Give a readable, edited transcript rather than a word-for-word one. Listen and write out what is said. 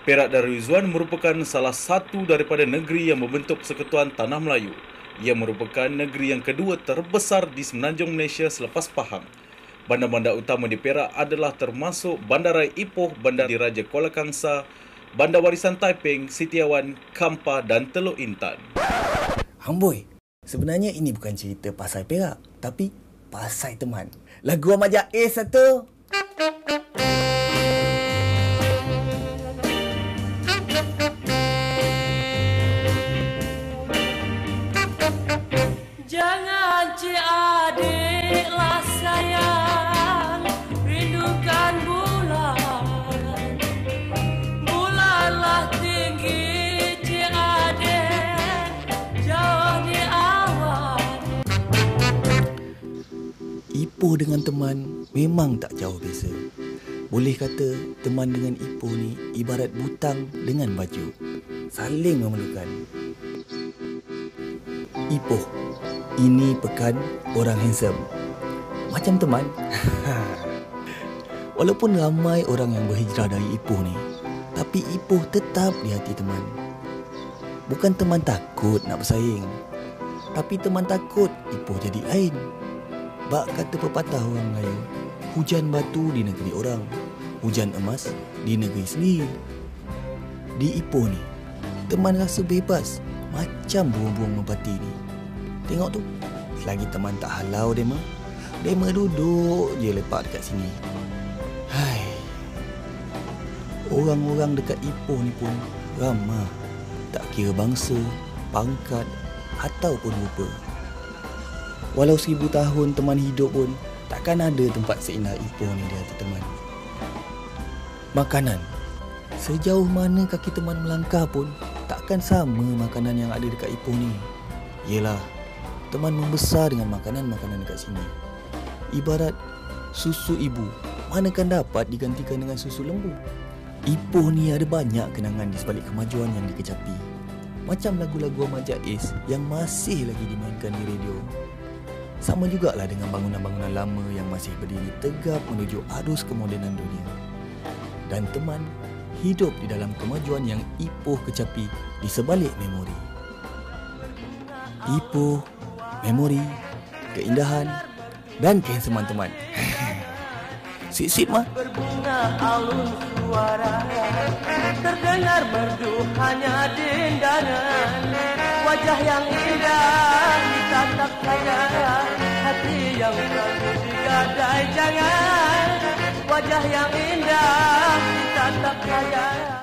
Perak Darussuan merupakan salah satu daripada negeri yang membentuk Persekutuan Tanah Melayu. Ia merupakan negeri yang kedua terbesar di semenanjung Malaysia selepas Pahang. Bandar-bandar utama di Perak adalah termasuk Bandaraya Ipoh, Bandar Diraja Kuala Kangsar, Bandar Warisan Taiping, Setiawan, Kampar dan Teluk Intan. Amboi, sebenarnya ini bukan cerita pasal Perak, tapi pasal teman. Lagu Ahmad Jais satu. Jangan cik adiklah sayang, rindukan bulan. Bulanlah tinggi cik adik, jauh di awan. Ipoh dengan teman memang tak jauh beza. Boleh kata teman dengan Ipoh ni ibarat butang dengan baju, saling memerlukan. Ipoh, ini pekan orang handsome. Macam teman. Walaupun ramai orang yang berhijrah dari Ipoh ni, tapi Ipoh tetap di hati teman. Bukan teman takut nak bersaing, tapi teman takut Ipoh jadi lain. Bak kata pepatah orang Melayu, hujan batu di negeri orang, hujan emas di negeri sendiri. Di Ipoh ni, teman rasa bebas macam burung-burung merpati ni. Tengok tu, selagi teman tak halau dema duduk je lepak dekat sini. Hai, orang-orang dekat Ipoh ni pun ramah, tak kira bangsa, pangkat ataupun rupa. Walau 1000 tahun teman hidup pun, takkan ada tempat seindah Ipoh ni di hati teman. Makanan, sejauh mana kaki teman melangkah pun takkan sama makanan yang ada dekat Ipoh ni. Yelah, teman membesar dengan makanan-makanan dekat sini. Ibarat susu ibu, manakan dapat digantikan dengan susu lembu. Ipoh ni ada banyak kenangan di sebalik kemajuan yang dikecapi. Macam lagu-lagu Ahmad Jais yang masih lagi dimainkan di radio. Sama jugalah dengan bangunan-bangunan lama yang masih berdiri tegap menuju arus kemodenan dunia. Dan teman hidup di dalam kemajuan yang Ipoh kecapi di sebalik memori. Ipoh, memori, keindahan dan kehansaman teman. Sip-sip mah. Berbunga alun suara, terdengar merdu hanya dendangan. Wajah yang indah ditatap sayang, hati yang ragu digadai jangan. Wajah yang indah ditatap sayang.